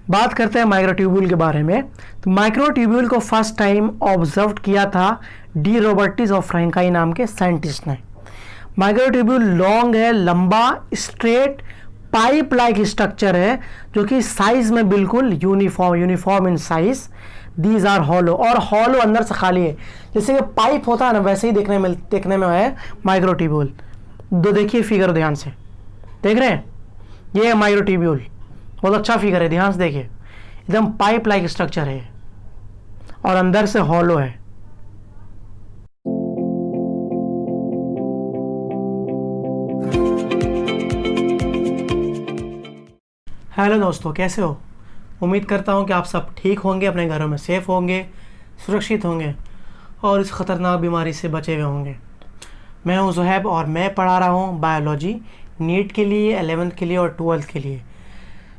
बात करते हैं माइक्रोट्यूब्यूल के बारे में। तो माइक्रोट्यूब्यूल को फर्स्ट टाइम ऑब्जर्व किया था डी रॉबर्टिस ऑफ फ्रैंकाई नाम के साइंटिस्ट ने। माइक्रोट्यूब्यूल लॉन्ग है, लंबा, स्ट्रेट पाइप लाइक स्ट्रक्चर है जो कि साइज में बिल्कुल uniform in size. These are hollow, और हॉलो अंदर से खाली है, जैसे कि पाइप होता है ना वैसे ही देखने में है माइक्रोट्यूब्यूल। दो देखिए फिगर ध्यान से, देख रहे हैं, ये है माइक्रोट्यूब्यूल, बहुत अच्छा फिगर है, ध्यान से देखिए, एकदम पाइप लाइक स्ट्रक्चर है और अंदर से हॉलो है। हेलो दोस्तों, कैसे हो? उम्मीद करता हूँ कि आप सब ठीक होंगे, अपने घरों में सेफ होंगे, सुरक्षित होंगे और इस ख़तरनाक बीमारी से बचे हुए होंगे। मैं हूँ ज़ुहैब और मैं पढ़ा रहा हूँ बायोलॉजी, नीट के लिए, 11th के लिए और 12th के लिए।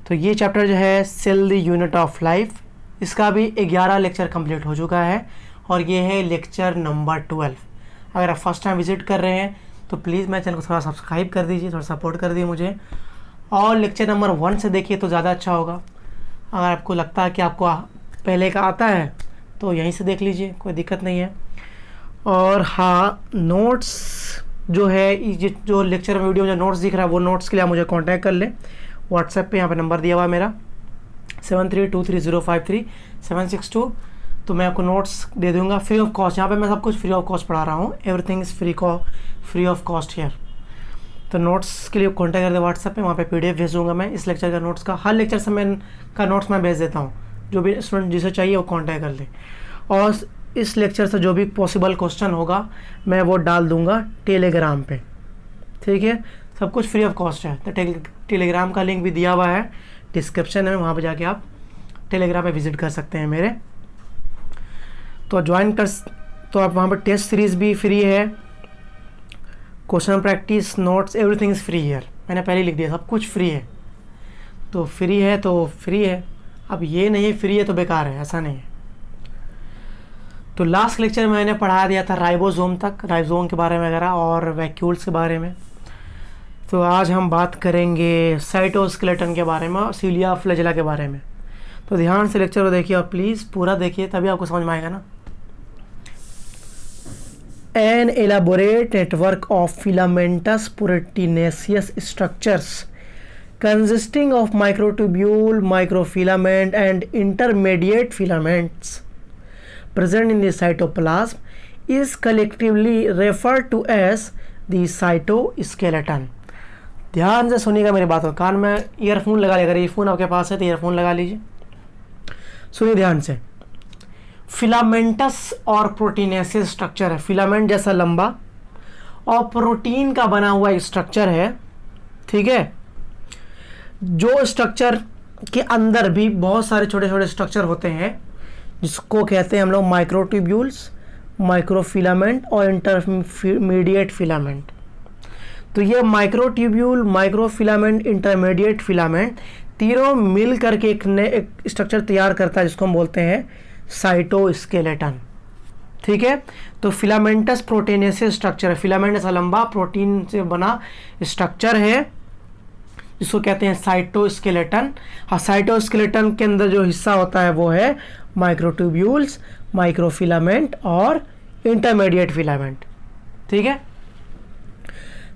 तो ये चैप्टर जो है cell the unit of life, इसका भी 11 लेक्चर कंप्लीट हो चुका है और ये है लेक्चर नंबर 12। अगर आप फर्स्ट टाइम विज़िट कर रहे हैं तो प्लीज़ मेरे चैनल को थोड़ा सब्सक्राइब कर दीजिए, थोड़ा सपोर्ट कर दीजिए मुझे, और लेक्चर नंबर 1 से देखिए तो ज़्यादा अच्छा होगा। अगर आपको लगता है कि आपको पहले का आता है तो यहीं से देख लीजिए, कोई दिक्कत नहीं है। और हाँ, नोट्स जो है, जो लेक्चर में वीडियो में जो नोट्स दिख रहा है वो नोट्स के लिए आप मुझे कांटेक्ट कर लें। व्हाट्सएप पे यहाँ पे नंबर दिया हुआ है मेरा 7323053762। तो मैं आपको नोट्स दे दूँगा फ्री ऑफ कॉस्ट। यहाँ पे मैं सब कुछ फ्री ऑफ कॉस्ट पढ़ा रहा हूँ, everything is free of cost here. तो नोट्स के लिए कॉन्टैक्ट कर दे व्हाट्सएप पे, वहाँ पे PDF भेज दूँगा मैं इस लेक्चर का नोट्स का। हर लेक्चर से मैं का नोट्स मैं भेज देता हूँ, जो भी स्टूडेंट जिसे चाहिए वो कॉन्टैक्ट कर ले। और इस लेक्चर से जो भी पॉसिबल क्वेश्चन होगा मैं वो डाल दूँगा टेलीग्राम पे, ठीक है? सब कुछ फ्री ऑफ कॉस्ट है। तो टेलीग्राम का लिंक भी दिया हुआ है डिस्क्रिप्शन में, वहाँ पे जाके आप टेलीग्राम पे विज़िट कर सकते हैं मेरे। तो ज्वाइन कर, तो आप वहाँ पर टेस्ट सीरीज़ भी फ्री है, question practice, notes, everything is free here. मैंने पहले लिख दिया, सब कुछ फ्री है। तो फ्री है तो फ्री है, अब ये नहीं फ्री है तो बेकार है, ऐसा नहीं है। तो लास्ट लेक्चर में मैंने पढ़ा दिया था राइबोसोम तक, राइबोसोम के बारे में वगैरह और वैक्यूल्स के बारे में। तो आज हम बात करेंगे साइटोस्केलेटन के बारे में और सीलिया फ्लैजेला के बारे में। तो ध्यान से लेक्चर को देखिए और प्लीज़ पूरा देखिए, तभी आपको समझ में आएगा ना। An elaborate network of filamentous proteinaceous structures consisting of microtubule, microfilament and intermediate filaments present in the cytoplasm is collectively referred to as the cytoskeleton. ध्यान से सुनिएगा मेरी बात को, कान में ईयरफोन लगा लेगा, ईयरफोन आपके पास है तो ईयरफोन लगा लीजिए, सुनिए ध्यान से। फिलामेंटस और प्रोटीनेसिस स्ट्रक्चर है, फिलामेंट जैसा लंबा और प्रोटीन का बना हुआ एक स्ट्रक्चर है, ठीक है? जो स्ट्रक्चर के अंदर भी बहुत सारे छोटे छोटे स्ट्रक्चर होते हैं जिसको कहते हैं हम लोग माइक्रोट्यूब्यूल्स, माइक्रोफिलामेंट और इंटरमीडिएट फिलामेंट। तो ये माइक्रोट्यूब्यूल, माइक्रोफिलामेंट, इंटरमीडिएट फिलामेंट तीनों मिल करके एक स्ट्रक्चर तैयार करता है जिसको हम बोलते हैं साइटोस्केलेटन, ठीक है? तो फिलामेंटस प्रोटीनेसिस स्ट्रक्चर है, फिलामेंट ऐसा लंबा प्रोटीन से बना स्ट्रक्चर है जिसको कहते हैं साइटोस्केलेटन। हाँ, साइटोस्केलेटन के अंदर जो हिस्सा होता है वो है माइक्रोट्यूब्यूल्स, माइक्रोफिलामेंट और इंटरमीडिएट फिलामेंट, ठीक है?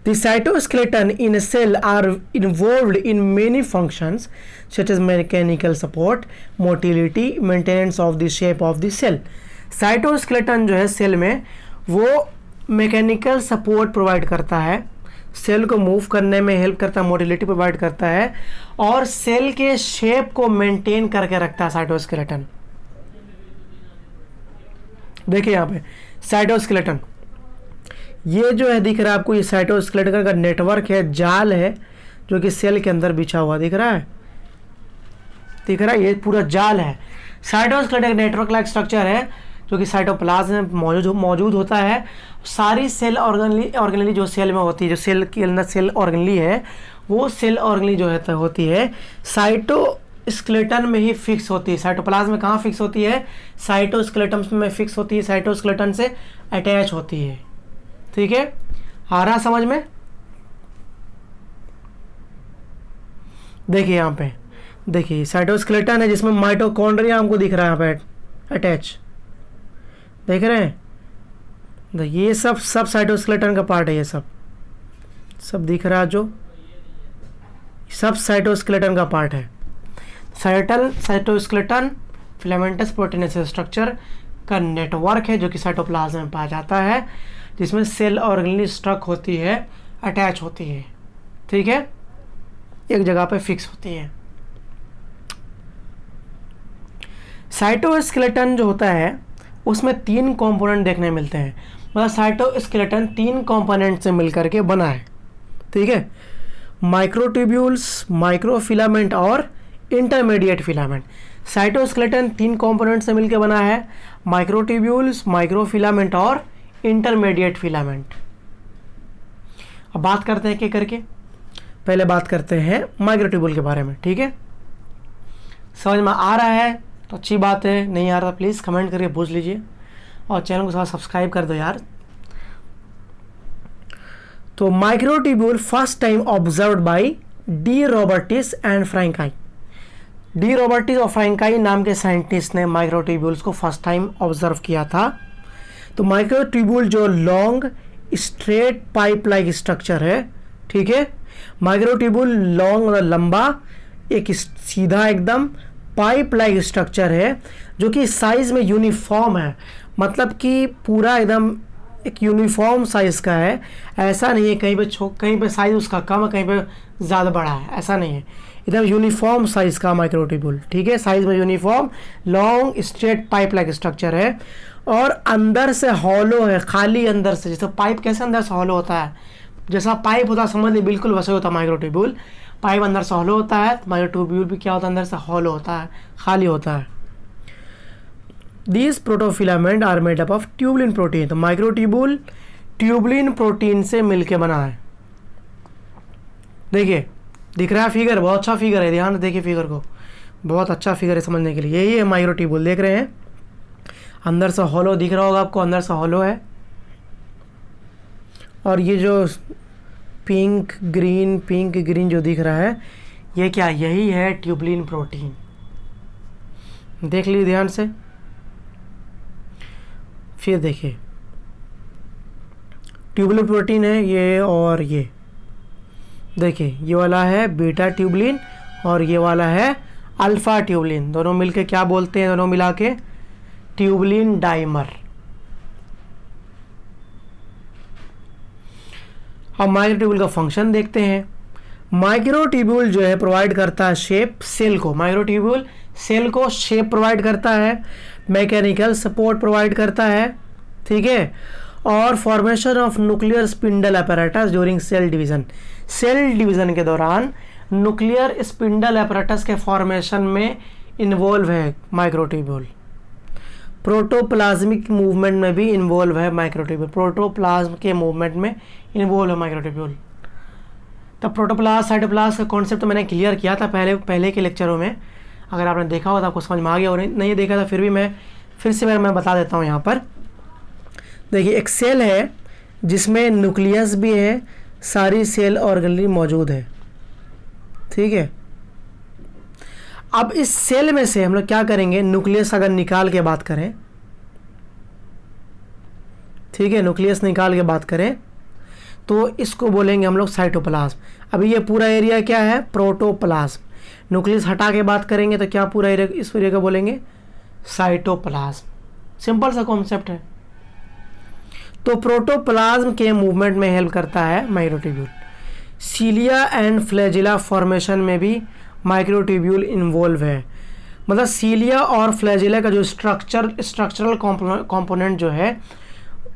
The cytoskeleton in a cell are involved in many functions such as mechanical support, motility, maintenance of the shape of the cell. Cytoskeleton जो है सेल में वो मैकेनिकल सपोर्ट प्रोवाइड करता है, cell को मूव करने में हेल्प करता है, मोटिलिटी प्रोवाइड करता है और सेल के शेप को मेंटेन करके रखता है साइटोस्केलेटन। देखिए यहाँ पे साइटोस्केलेटन, ये जो है दिख रहा है आपको, ये साइटोस्केलेटन का नेटवर्क है, जाल है जो कि सेल के अंदर बिछा हुआ दिख रहा है, ये पूरा जाल है। साइटोस्केलेटन नेटवर्क लाइक स्ट्रक्चर है जो कि साइटोप्लाज्म में मौजूद होता है। सारी सेल ऑर्गेनली जो सेल में होती है, जो सेल के अंदर सेल ऑर्गेनली है, वो सेल ऑर्गेनली जो है होती है साइटोस्केलेटन में ही फिक्स होती है। साइटोप्लाज्म में कहाँ फिक्स होती है? साइटोस्केलेटन में फिक्स होती है, साइटोस्केलेटन से अटैच होती है, ठीक है? आ रहा समझ में? देखिए यहाँ पे देखिए साइटोस्केलेटन है जिसमें माइटोकॉन्ड्रिया हमको दिख रहा है यहाँ पे अटैच, देख रहे हैं? ये सब साइटोस्केलेटन का पार्ट है, ये सब दिख रहा है, जो सब साइटोस्केलेटन का पार्ट है। साइटोस्केलेटन फिलामेंटस प्रोटीनेसिस स्ट्रक्चर का नेटवर्क है जो कि साइटोप्लाज्म में पाया जाता है, जिसमें सेल ऑर्गेनली स्ट्रक होती है, अटैच होती है, ठीक है, एक जगह पे फिक्स होती है। साइटोस्केलेटन जो होता है उसमें 3 कंपोनेंट देखने मिलते हैं, मतलब साइटोस्केलेटन 3 कंपोनेंट से मिलकर के बना है, ठीक है, माइक्रोट्यूब्यूल्स, माइक्रोफिलामेंट और इंटरमीडिएट फिलामेंट। साइटोस्केलेटन 3 कंपोनेंट से मिलकर बना है, माइक्रोट्यूब्यूल्स, माइक्रोफिलामेंट और इंटरमीडिएट फिलामेंट। अब बात करते हैं क्या करके, पहले बात करते हैं माइक्रोट्यूब्यूल के बारे में, ठीक है? समझ में आ रहा है तो अच्छी बात है, नहीं आ रहा प्लीज़ कमेंट करके पूछ लीजिए और चैनल को थोड़ा सब्सक्राइब कर दो यार। तो microtubule first time observed by De Robertis and Franchi. De Robertis और फ्रैंकाई नाम के साइंटिस्ट ने माइक्रोट्यूब्यूल्स को फर्स्ट टाइम ऑब्जर्व किया था। तो माइक्रोट्यूब्यूल जो long straight pipe like structure है, ठीक है, माइक्रोट्यूब्यूल लॉन्ग और लंबा एक सीधा एकदम पाइप लाइक स्ट्रक्चर है जो कि साइज में यूनिफॉर्म है, मतलब कि पूरा एकदम एक यूनिफॉर्म साइज का है, ऐसा नहीं है कहीं पे साइज उसका कम है, कहीं पे ज़्यादा बड़ा है, ऐसा नहीं है, एकदम यूनिफॉर्म साइज का माइक्रोट्यूब्यूल, ठीक है, साइज में uniform long straight pipe like structure है और अंदर से हॉलो है, खाली अंदर से, जैसे पाइप कैसे अंदर से हॉलो होता है, जैसा पाइप होता है समझ लीजिए बिल्कुल वैसे होता है माइक्रोट्यूब्यूल, पाइप अंदर से हॉलो होता है, माइक्रोट्यूब्यूल भी क्या होता है, अंदर से हॉलो होता है, खाली होता है। These protofilament are made up of tubulin protein. तो माइक्रोट्यूब्यूल ट्यूबुलिन प्रोटीन से मिलके बना है। देखिए दिख रहा है फिगर, बहुत अच्छा फिगर है, ध्यान से देखिए फिगर को, बहुत अच्छा फिगर है समझने के लिए। यही है माइक्रोट्यूब्यूल, देख रहे हैं अंदर से हॉलो दिख रहा होगा आपको, अंदर से हॉलो है, और ये जो पिंक ग्रीन जो दिख रहा है ये क्या, यही है ट्यूबुलिन प्रोटीन, देख लीजिए ध्यान से। फिर देखिए ट्यूबुलिन प्रोटीन है ये, और ये देखिए ये वाला है बीटा ट्यूबुलिन और ये वाला है अल्फा ट्यूबुलिन, दोनों मिलके क्या बोलते हैं, दोनों मिला के ट्यूबुलिन डाइमर। अब माइक्रोट्यूब्यूल का फंक्शन देखते हैं। माइक्रोट्यूब्यूल जो है प्रोवाइड करता है शेप सेल को, माइक्रोट्यूब्यूल सेल को शेप प्रोवाइड करता है, मैकेनिकल सपोर्ट प्रोवाइड करता है, ठीक है, और formation of nuclear spindle apparatus during cell division. Cell division के दौरान न्यूक्लियर स्पिंडल apparatus के फॉर्मेशन में इन्वॉल्व है माइक्रोट्यूब्यूल। प्रोटोप्लाज्मिक मूवमेंट में भी इन्वॉल्व है माइक्रोट्यूब्यूल, प्रोटोप्लाज्म के मूवमेंट में इन्वॉल्व है माइक्रोट्यूब्यूल। तब प्रोटोप्लाज्म साइटोप्लाज्म का कॉन्सेप्ट तो मैंने क्लियर किया था पहले के लेक्चरों में, अगर आपने देखा हो तो आपको समझ में आ गया, और नहीं देखा था फिर भी मैं बता देता हूँ यहाँ पर। देखिए एक सेल है जिसमें न्यूक्लियस भी है, सारी सेल ऑर्गेनली मौजूद है, ठीक है। अब इस सेल में से हम लोग क्या करेंगे, न्यूक्लियस अगर निकाल के बात करें, ठीक है, न्यूक्लियस निकाल के बात करें तो इसको बोलेंगे हम लोग साइटोप्लाज्म। अभी ये पूरा एरिया क्या है, प्रोटोप्लाज्म। न्यूक्लियस हटा के बात करेंगे तो क्या पूरा एरिया, इस एरिया को बोलेंगे साइटोप्लाज्म। सिंपल सा कॉन्सेप्ट है। तो प्रोटोप्लाज्म के मूवमेंट में हेल्प करता है microtubule. Cilia and flagella formation में भी माइक्रोट्यूब्यूल इन्वॉल्व है, मतलब सीलिया और फ्लैजिला का जो स्ट्रक्चरल कंपोनेंट जो है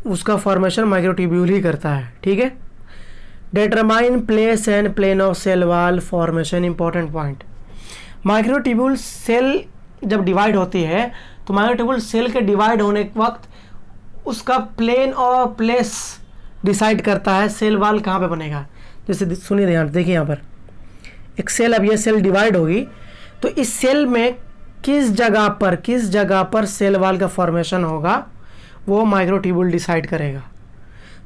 उसका फॉर्मेशन माइक्रोट्यूब्यूल ही करता है, ठीक है। Determine place and plane of cell wall formation, important point. Microtubule cell जब डिवाइड होती है तो माइक्रोट्यूब्यूल सेल के डिवाइड होने के वक्त उसका प्लेन और प्लेस डिसाइड करता है सेल वॉल कहाँ पे बनेगा। जैसे सुनिए ध्यान देखिए, यहाँ पर एक सेल, अब ये सेल डिवाइड होगी तो इस सेल में किस जगह पर सेल वॉल का फॉर्मेशन होगा वो माइक्रोट्यूब्यूल डिसाइड करेगा।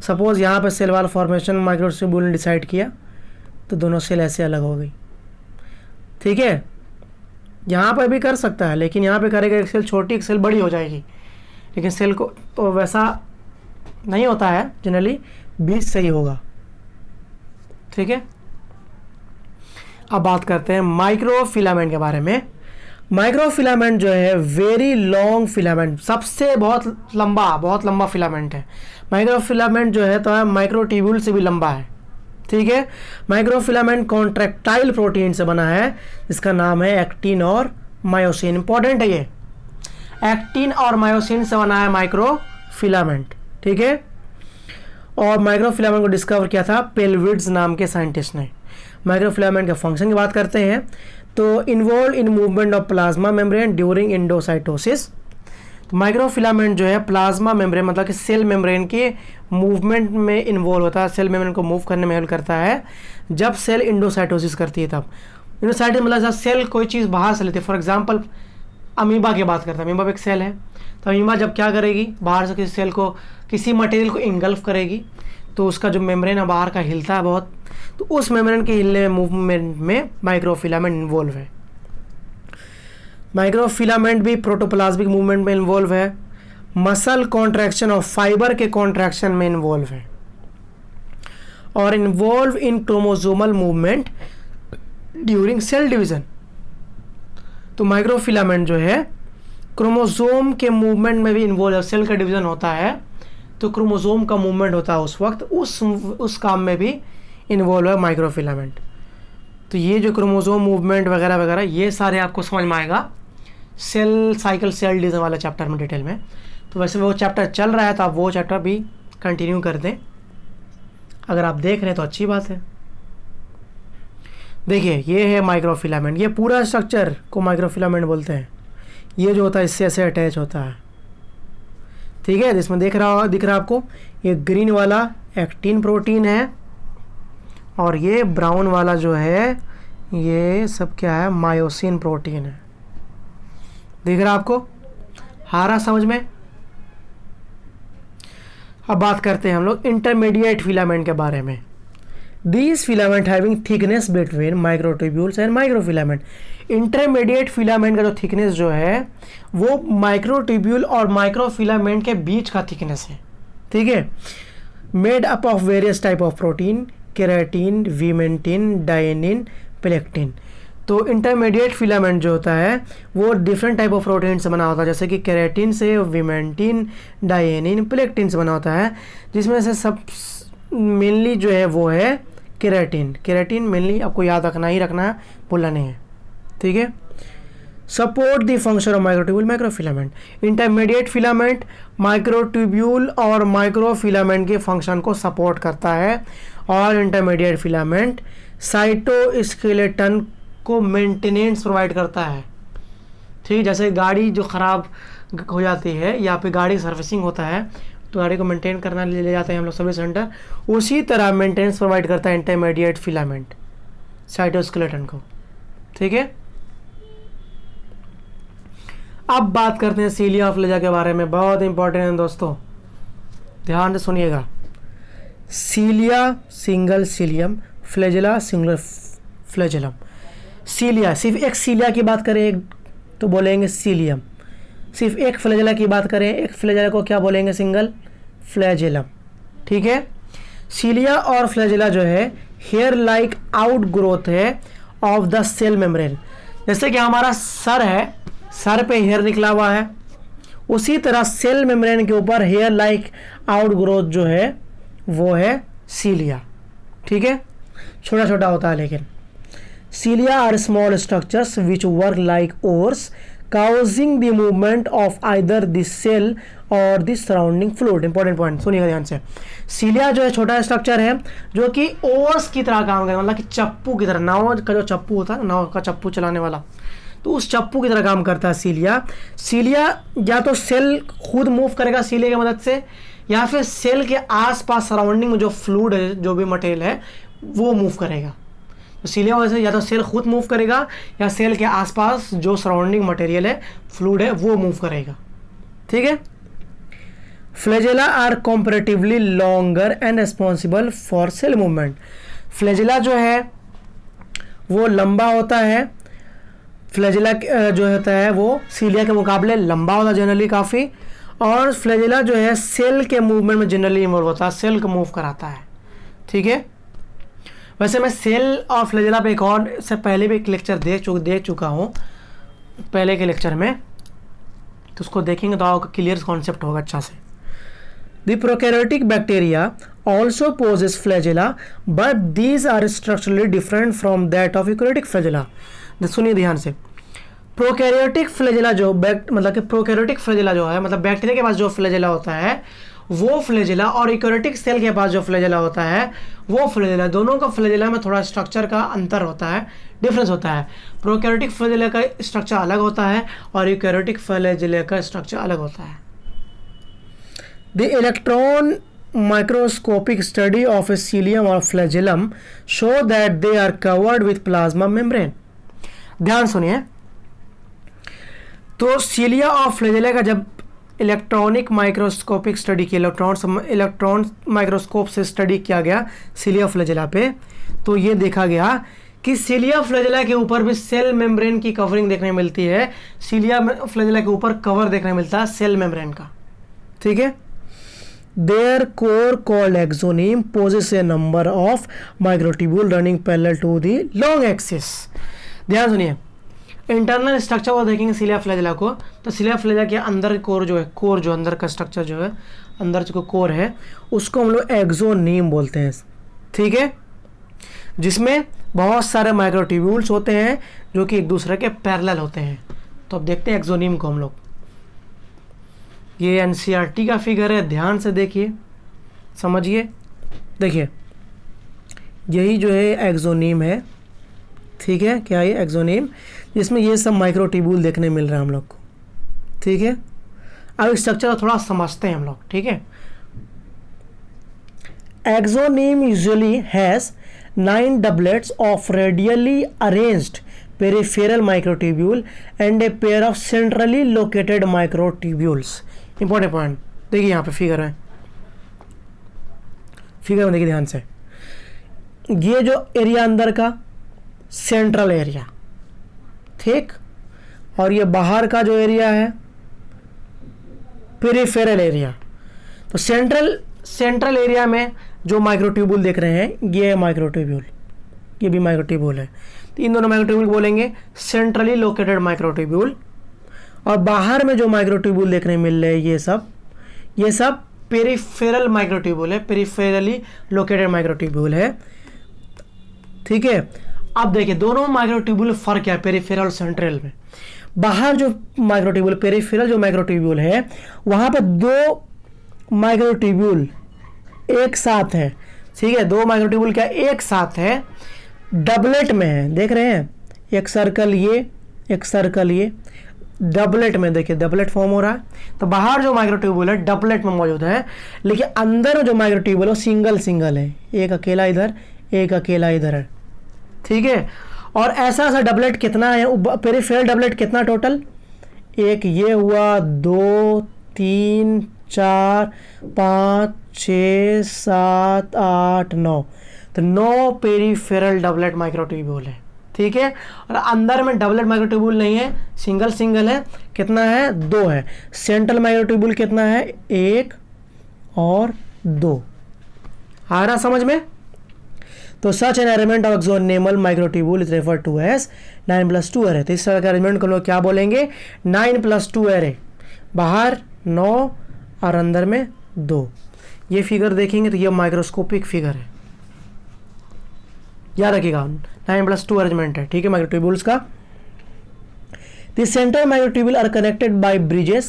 सपोज यहाँ पर सेल वॉल फॉर्मेशन माइक्रोट्यूब्यूल ने डिसाइड किया तो दोनों सेल ऐसे अलग हो गई, ठीक है। यहाँ पर भी कर सकता है, लेकिन यहाँ पे करेगा एक सेल छोटी एक सेल बड़ी हो जाएगी, लेकिन सेल को तो वैसा नहीं होता है, जनरली 20 सही होगा। ठीक है, अब बात करते हैं माइक्रो फिलामेंट के बारे में। माइक्रो फिलामेंट जो है वेरी लॉन्ग फिलामेंट, सबसे बहुत लंबा फिलामेंट है। माइक्रो फिलामेंट जो है तो माइक्रोट्यूब्यूल से भी लंबा है। ठीक है, माइक्रो फिलामेंट कॉन्ट्रैक्टाइल प्रोटीन से बना है, जिसका नाम है एक्टिन और मायोसिन। इंपॉर्टेंट है ये, एक्टिन और मायोसिन से बना है माइक्रो फिलामेंट। ठीक है, और माइक्रो फिलामेंट को डिस्कवर किया था पेल्विड्स नाम के साइंटिस्ट ने। माइक्रो फिलामेंट के फंक्शन की बात करते हैं तो involve in movement of plasma membrane during endocytosis. तो माइक्रो फिलामेंट जो है प्लाज्मा मेम्ब्रेन मतलब कि सेल मेम्ब्रेन के मूवमेंट में इन्वॉल्व होता है, सेल मेम्ब्रेन को मूव करने में हेल्प करता है जब सेल एंडोसाइटोसिस करती है। तब एंडोसाइटोसिस मतलब सेल कोई चीज़ बाहर से लेती है। फॉर एग्जांपल अमीबा की बात करते हैं, अमीबा एक सेल है, तो अमीबा जब क्या करेगी, बाहर से किसी सेल को, किसी मटेरियल को इंगल्फ करेगी, तो उसका जो मेम्ब्रेन है बाहर का हिलता है बहुत, तो उस मेम्ब्रेन के हिलने में मूवमेंट में माइक्रोफिलामेंट इन्वॉल्व है। माइक्रोफिलामेंट भी प्रोटोप्लाज्मिक मूवमेंट में इन्वॉल्व है, मसल कॉन्ट्रैक्शन और फाइबर के कॉन्ट्रैक्शन में इन्वॉल्व है, और involve in chromosomal movement during cell division. तो माइक्रोफिलामेंट जो है क्रोमोसोम के मूवमेंट में भी इन्वॉल्व है। सेल का डिवीजन होता है तो क्रोमोसोम का मूवमेंट होता है उस वक्त, उस काम में भी इन्वॉल्व है माइक्रोफिलामेंट। तो ये जो क्रोमोसोम मूवमेंट वगैरह वगैरह ये सारे आपको समझ में आएगा सेल साइकिल सेल डिवीजन वाले चैप्टर में डिटेल में। तो वैसे वो चैप्टर चल रहा है तो आप वो चैप्टर भी कंटिन्यू कर दें, अगर आप देख रहे हैं तो अच्छी बात है। देखिए ये है माइक्रोफिलामेंट, ये पूरा स्ट्रक्चर को माइक्रोफिलामेंट बोलते हैं। ये जो होता है इससे ऐसे अटैच होता है। ठीक है, जिसमें दिख रहा आपको ये ग्रीन वाला एक्टिन प्रोटीन है, और ये ब्राउन वाला जो है ये सब क्या है, मायोसिन प्रोटीन है। दिख रहा आपको, आ रहा समझ में। अब बात करते हैं हम लोग इंटरमीडिएट फिलामेंट के बारे में। These filament having thickness between microtubules and microfilament. Intermediate filament का जो थिकनेस जो है वो माइक्रोट्यूब्यूल और माइक्रोफिलामेंट के बीच का थिकनेस है। ठीक है, made up of various type of protein, keratin, vimentin, dynein, plectin. तो इंटरमीडिएट फिलामेंट जो होता है वो डिफरेंट टाइप ऑफ प्रोटीन से बना होता है, जैसे कि केराटिन से, विमेंटिन, डायनिन, पेलेक्टिन से बना होता है, जिसमें से सब मेनली जो है वो है केराटिन। केराटिन मेनली आपको याद रखना ही रखना है, भूलना नहीं है। ठीक है, support the function of microtubule microfilament. Intermediate filament microtubule और माइक्रोफिलामेंट के फंक्शन को सपोर्ट करता है, और इंटरमीडिएट फिलामेंट साइटोस्केलेटन को मेंटेनेंस प्रोवाइड करता है। ठीक, जैसे गाड़ी जो ख़राब हो जाती है या फिर गाड़ी सर्विसिंग होता है तो गाड़ी को मेंटेन करना ले जाते हैं हम लोग सर्विस सेंटर, उसी तरह मेंटेनेंस प्रोवाइड करता है इंटरमीडिएट फिलामेंट साइटोस्केलेटन को। ठीक है, अब बात करते हैं सीलिया फ्लेजा के बारे में, बहुत इंपॉर्टेंट है दोस्तों, ध्यान से सुनिएगा। सीलिया सिंगल सीलियम, फ्लेजेला सिंगल फ्लेजेलम। सीलिया, सिर्फ एक सीलिया की बात करें तो बोलेंगे सीलियम, सिर्फ एक फ्लेजेला की बात करें एक फ्लेजेला को क्या बोलेंगे, सिंगल फ्लेजेलम। ठीक है, सीलिया और फ्लेजेला जो है हेयर लाइक आउट ग्रोथ है ऑफ द सेल मेम्ब्रेन। जैसे कि हमारा सर है, सर पे हेयर निकला हुआ है, उसी तरह सेल मेम्ब्रेन के ऊपर हेयर लाइक आउट ग्रोथ जो है वो है सीलिया। ठीक है, छोटा छोटा होता है लेकिन। Cilia are small structures which work like oars causing the movement of either the cell or the surrounding fluid। Important point सुनिएगा ध्यान से। सीलिया जो है छोटा स्ट्रक्चर है जो कि ओर्स की तरह काम करता है, मतलब कि चप्पू की तरह, नाव का जो चप्पू होता है, नाव का चप्पू चलाने वाला, तो उस चप्पू की तरह काम करता है सीलिया। सीलिया या तो सेल खुद मूव करेगा सीलिया की मदद से, या फिर सेल के आसपास सराउंडिंग में जो फ्लूइड है, जो भी मटेरियल है वो मूव करेगा। तो सीलिया वजह से या तो सेल खुद मूव करेगा या सेल के आसपास जो सराउंडिंग मटेरियल है, फ्लूइड है, वो मूव करेगा। ठीक है, flagella are comparatively longer and responsible for cell movement. Flagella जो है वो लंबा होता है फ्लैजिला जो होता है वो सीलिया के मुकाबले लंबा होता है जनरली काफ़ी, और फ्लैजिला जो है सेल के मूवमेंट में जनरली इन्वॉल्व होता है, सेल को मूव कराता है। ठीक है, वैसे मैं सेल और फ्लैजिला पे एक और से पहले भी एक लेक्चर दे चुका हूँ पहले के लेक्चर में, तो उसको देखेंगे तो आपको क्लियर कॉन्सेप्ट होगा अच्छा से। The prokaryotic bacteria also poses flagella, but these are structurally different from that of eukaryotic flagella। सुनिए ध्यान से, प्रोकैरियोटिक फ्लैजिला जो मतलब कि प्रोकैरियोटिक फ्लैजिला जो है, मतलब बैक्टीरिया के पास जो फ्लैजिला होता है वो फ्लैजिला, और यूकैरियोटिक सेल के पास जो फ्लैजिला होता है वो फ्लैजिला, दोनों का फ्लैजिला में थोड़ा स्ट्रक्चर का अंतर होता है, डिफरेंस होता है। प्रोकैरियोटिक फ्लैजिला का स्ट्रक्चर अलग होता है और यूकैरियोटिक फ्लैजिला का स्ट्रक्चर अलग होता है। The electron microscopic study of a cilium or flagellum show that they are covered with plasma membrane। ध्यान सुनिए, तो सीलिया और फ्लैजिला का जब इलेक्ट्रॉनिक माइक्रोस्कोपिक स्टडी की, इलेक्ट्रॉन माइक्रोस्कोप से स्टडी किया गया सीलिया फ्लैजिला पे, तो ये देखा गया कि सीलिया फ्लैजिला के ऊपर भी सेल मेम्ब्रेन की कवरिंग देखने मिलती है। सीलिया फ्लैजिला के ऊपर कवर देखने मिलता है सेल मेम्ब्रेन का। ठीक है, Their core called axoneme possesses a number of microtubules running parallel to the long axis। ध्यान सुनिए, इंटरनल स्ट्रक्चर को देखेंगे सीलिया फ्लैजिला को, तो सीलिया फ्लैजिला के अंदर कोर जो है, कोर जो अंदर का स्ट्रक्चर जो है, अंदर जो कोर है उसको हम लोग एक्सोनीम बोलते हैं। ठीक है, जिसमें बहुत सारे माइक्रोट्यूब्यूल्स होते हैं जो कि एक दूसरे के पैरेलल होते हैं। तो अब देखते हैं एक्सोनीम को हम लोग। ये एनसीईआरटी का फिगर है, ध्यान से देखिए, समझिए। देखिए यही जो है एक्सोनीम है। ठीक है, क्या ये एक्सोनीम, जिसमें ये सब माइक्रोट्यूब्यूल देखने मिल रहा है हम लोग को। ठीक है, अब इस स्ट्रक्चर को थोड़ा समझते हैं हम लोग। ठीक है, axoneme usually has 9 doublets of radially arranged peripheral microtubule and a pair of centrally located microtubules। Important point देखिए, यहाँ पे फिगर है, फिगर में देखिए ध्यान से, ये जो एरिया अंदर का सेंट्रल एरिया, ठीक, और ये बाहर का जो एरिया है पेरिफेरल एरिया। तो सेंट्रल एरिया में जो माइक्रोट्यूब्यूल देख रहे हैं ये माइक्रोट्यूब्यूल, ये भी माइक्रोट्यूब्यूल है, तो इन दोनों माइक्रोट्यूब्यूल बोलेंगे सेंट्रली लोकेटेड माइक्रोट्यूब्यूल। और बाहर में जो माइक्रोट्यूब्यूल देखने मिल रहे हैं ये सब पेरिफेरल माइक्रोट्यूब्यूल है, पेरिफेरली लोकेटेड माइक्रोट्यूब्यूल है। ठीक है, अब देखिए दोनों माइक्रोट्यूब्यूल फर्क क्या है पेरिफेरल और सेंट्रल में। बाहर जो माइक्रोट्यूब्यूल, पेरिफेरल जो माइक्रोट्यूब्यूल है, वहां पर 2 माइक्रोट्यूब्यूल एक साथ है। ठीक है, 2 माइक्रोट्यूब्यूल क्या एक साथ है, डबलेट में है, देख रहे हैं, एक सर्कल ये, एक सर्कल ये, डबलेट में देखिए, डबलेट फॉर्म हो रहा है। तो बाहर जो माइक्रोट्यूब्यूल है डबलेट में मौजूद है, लेकिन अंदर जो माइक्रोट्यूब्यूल है वो सिंगल है, एक अकेला इधर, एक अकेला इधर है। ठीक है, और ऐसा डबलेट कितना है, पेरिफेरल डबलेट कितना टोटल, एक ये हुआ, 2 3 4 5 6 7 8 9, तो 9 पेरिफेरल डबलेट माइक्रोट्यूब्यूल है। ठीक है, और अंदर में डबलेट माइक्रोट्यूब्यूल नहीं है, सिंगल है। कितना है, 2 है। सेंट्रल माइक्रोट्यूब्यूल कितना है, 1 और 2। आ रहा समझ में। तो such an arrangement of axonemal microtubule is referred to as 9+2 array. तो इस तरह के अरेंजमेंट को लोग क्या बोलेंगे, 9+2 एरे, बाहर 9 और अंदर में 2। ये फिगर देखेंगे तो ये माइक्रोस्कोपिक फिगर है, याद रखिएगा, 9+2 अरेंजमेंट है। ठीक है, माइक्रोट्यूब्यूल्स का। The central microtubule are connected by bridges,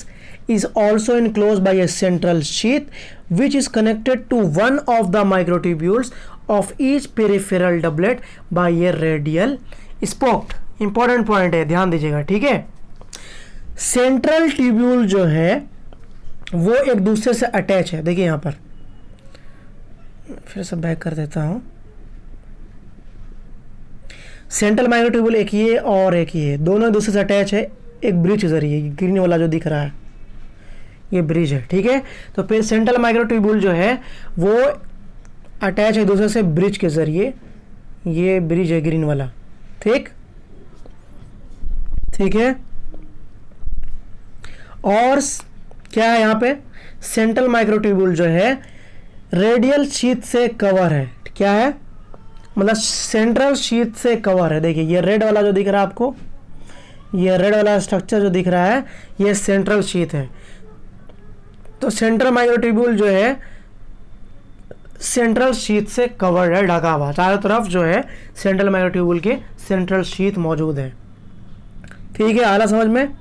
is also enclosed by a central sheath which is connected to one of the microtubules of each peripheral doublet by a radial spoke। Important point है, ध्यान दीजिएगा। ठीक है, central tubule जो है वो एक दूसरे से अटैच है। देखिए यहाँ पर फिर से बैक कर देता हूँ, सेंट्रल माइक्रोट्यूब्यूल एक ये और एक ये, दोनों एक दूसरे से अटैच है एक ब्रिज के जरिए। ग्रीन वाला जो दिख रहा है ये ब्रिज है। ठीक है, तो फिर सेंट्रल माइक्रोट्यूब्यूल जो है वो अटैच है एक दूसरे से ब्रिज के जरिए, ये ब्रिज है ग्रीन वाला। ठीक, ठीक है। और क्या है यहाँ पे, सेंट्रल माइक्रोट्यूब्यूल जो है रेडियल शीथ से कवर है। क्या है, मतलब सेंट्रल शीथ से कवर है। देखिए ये रेड वाला जो दिख रहा है आपको, ये रेड वाला स्ट्रक्चर जो दिख रहा है ये सेंट्रल शीथ है। तो सेंट्रल माइक्रोट्यूब्यूल जो है सेंट्रल शीथ से कवर्ड है, ढका हुआ, चारों तरफ जो है सेंट्रल माइक्रोट्यूब्यूल के सेंट्रल शीथ मौजूद है। ठीक है, आला समझ में।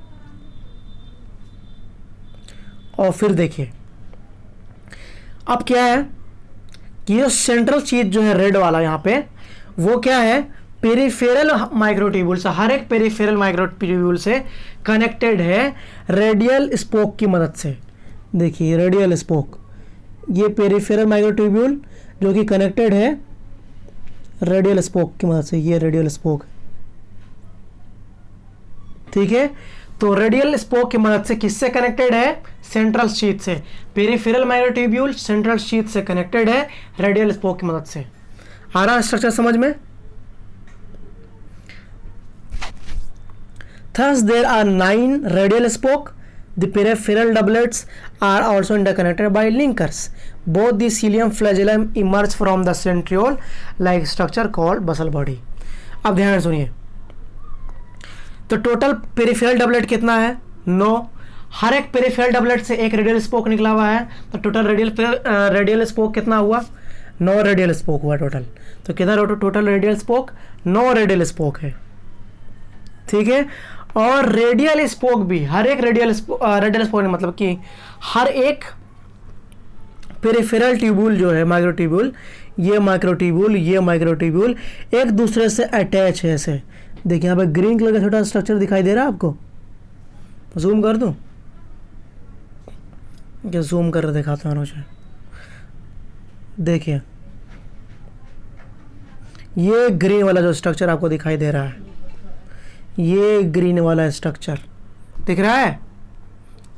और फिर देखिए अब क्या है कि ये सेंट्रल शीथ जो है रेड वाला यहाँ पे, वो क्या है, पेरिफेरल माइक्रोट्यूब्यूल से, हर एक पेरिफेरल माइक्रोट्यूब्यूल से कनेक्टेड है रेडियल स्पोक की मदद से। देखिए रेडियल स्पोक, ये पेरिफेरल माइक्रोट्यूब्यूल जो कि कनेक्टेड है रेडियल स्पोक की मदद से, ये रेडियल स्पोक। ठीक है, तो रेडियल स्पोक की मदद से किससे कनेक्टेड है, सेंट्रल शीथ से। पेरिफेरल माइक्रोट्यूब्यूल सेंट्रल शीथ से कनेक्टेड है रेडियल स्पोक की मदद से। आ रहा स्ट्रक्चर समझ में। Thus there are 9 radial spoke. The peripheral doublets are also interconnected by linkers. Both the cilium flagellum emerge from the centriole like structure called basal body. अब ध्यान सुनिए, तो टोटल पेरिफेरल डबलेट कितना है, 9। हर एक पेरिफेरल डबलेट से एक radial spoke निकला हुआ है, तो टोटल रेडियल स्पोक कितना हुआ, 9 रेडियल स्पोक हुआ टोटल। तो कितना total radial spoke, 9 radial spoke है। ठीक है, और रेडियल स्पोक भी, हर एक रेडियल स्पोक नहीं, मतलब कि हर एक पेरिफेरल ट्यूब्यूल जो है माइक्रोट्यूब्यूल, ये माइक्रोट्यूब्यूल एक दूसरे से अटैच है ऐसे। देखिए यहाँ पे ग्रीन कलर का छोटा स्ट्रक्चर दिखाई दे रहा है आपको, जूम कर दूं क्या, जूम कर दिखाता हूँ मुझे। देखिए ये ग्रीन वाला जो स्ट्रक्चर आपको दिखाई दे रहा है, ये ग्रीन वाला स्ट्रक्चर दिख रहा है,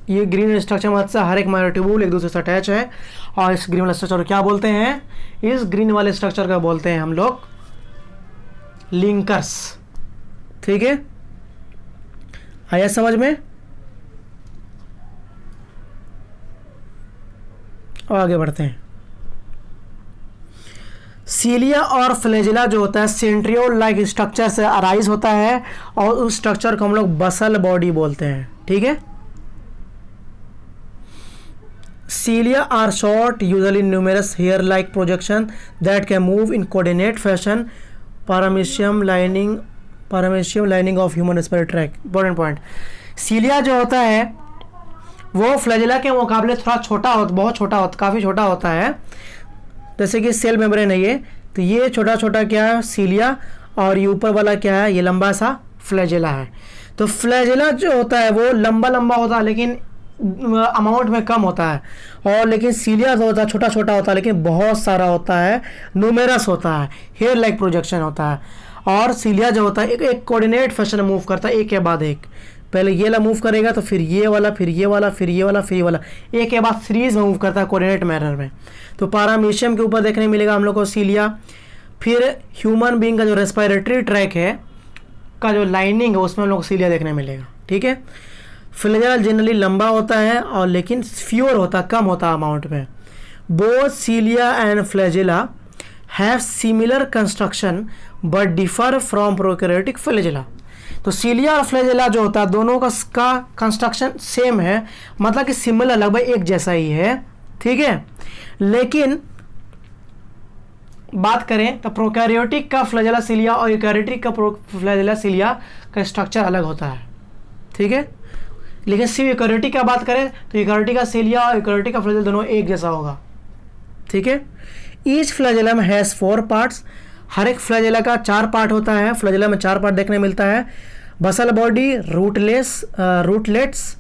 ये ग्रीन स्ट्रक्चर मदद से हर एक माइक्रोट्यूब्यूल एक दूसरे से अटैच है। और इस ग्रीन वाले स्ट्रक्चर को क्या बोलते हैं, इस ग्रीन वाले स्ट्रक्चर का बोलते हैं हम लोग लिंकर्स। ठीक है, आया समझ में। और आगे बढ़ते हैं। सीलिया और फ्लैजिला जो होता है सेंट्रियोल लाइक स्ट्रक्चर से अराइज होता है, और उस स्ट्रक्चर को हम लोग बसल बॉडी बोलते हैं। ठीक है, Cilia are short, usually numerous hair-like projection that can move in coordinate fashion. Paramecium lining of human respiratory tract. Important point. Cilia जो होता है वो फ्लैजिला के मुकाबले थोड़ा छोटा होता, बहुत छोटा होता, काफ़ी छोटा होता है। जैसे कि सेल मेम्ब्रेन है ये, तो ये छोटा छोटा क्या है सीलिया, और ये ऊपर वाला क्या है, ये लंबा सा फ्लैजिला है। तो फ्लैजिला जो होता है वो लंबा लंबा होता है लेकिन अमाउंट में कम होता है, और लेकिन सीलिया जो होता है छोटा छोटा होता है लेकिन बहुत सारा होता है, न्यूमेरस होता है, हेयर लाइक प्रोजेक्शन होता है। और सीलिया जो होता है एक कोऑर्डिनेट फैशन में मूव करता है, एक के बाद एक। पहले ये वाला मूव करेगा तो फिर ये वाला, फिर ये वाला, फिर ये वाला, फिर ये वाला, एक के बाद सीरीज में मूव करता है कोऑर्डिनेट मैनर में। तो पारामीशियम के ऊपर देखने मिलेगा हम लोग को सीलिया। फिर ह्यूमन बीइंग का जो रेस्पिरेटरी ट्रैक है का जो लाइनिंग है उसमें हम लोग को सीलिया देखने मिलेगा। ठीक है, फ्लैजिला जनरली लंबा होता है और लेकिन फ्यूअर होता, कम होता अमाउंट में। Both cilia and flagella have similar construction but differ from prokaryotic flagella. तो सीलिया और फ्लैजिला जो होता है दोनों का कंस्ट्रक्शन सेम है, मतलब कि सिमिलर, लगभग एक जैसा ही है। ठीक है, लेकिन बात करें तो प्रोकैरियोटिक का फ्लैजिला सीलिया और यूकैरियोटिक का फ्लैजिला सीलिया का स्ट्रक्चर अलग होता है। ठीक है, लेकिन सिर्फ यूकैरियोटिक का बात करें तो यूकैरियोटिक का सीलिया और यूकैरियोटिक का फ्लैजिला दोनों एक जैसा होगा। ठीक है, ईच फ्लैजिलम हैज़ 4 पार्ट्स। हर एक फ्लैजिला का 4 पार्ट होता है। फ्लैजिला में 4 पार्ट देखने मिलता है, basal body, rootlets,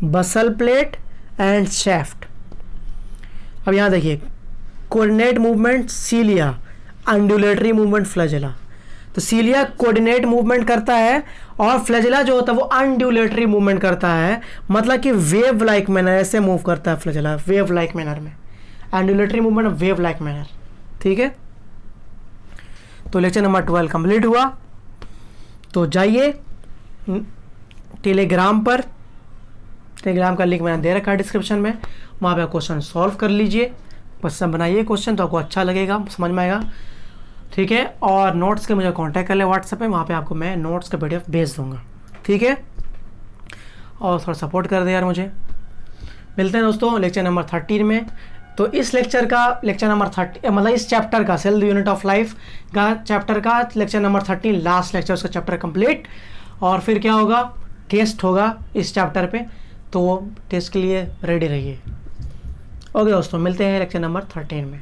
basal plate and shaft. अब यहाँ देखिए, coordinate movement cilia, undulatory movement flagella. तो सीलिया कोऑर्डिनेट मूवमेंट करता है और फ्लैजिला जो होता है वो अनड्यूलेटरी मूवमेंट करता है, मतलब कि वेव लाइक मैनर ऐसे मूव करता है फ्लैजिला, वेव लाइक मैनर में। अनड्यूलेटरी मूवमेंट वेव लाइक मैनर। ठीक है, तो लेक्चर नंबर 12 कंप्लीट हुआ। तो जाइए टेलीग्राम पर, टेलीग्राम का लिंक मैंने दे रखा है डिस्क्रिप्शन में, वहाँ पे आप क्वेश्चन सॉल्व कर लीजिए, क्वेश्चन बनाइए क्वेश्चन, तो आपको अच्छा लगेगा, समझ में आएगा, ठीक है। और नोट्स के मुझे कांटेक्ट कर ले व्हाट्सएप पे, वहाँ पे आपको मैं नोट्स का PDF भेज दूँगा, ठीक है। और थोड़ा सपोर्ट कर दे यार मुझे। मिलते हैं दोस्तों लेक्चर नंबर 13 में। तो इस लेक्चर नंबर 30, मतलब इस चैप्टर का cell the unit of life का चैप्टर का लेक्चर नंबर 13 लास्ट लेक्चर, उसका चैप्टर कंप्लीट। और फिर क्या होगा, टेस्ट होगा इस चैप्टर पे, तो वो टेस्ट के लिए रेडी रहिए। ओके दोस्तों, मिलते हैं लेक्चर नंबर 13 में।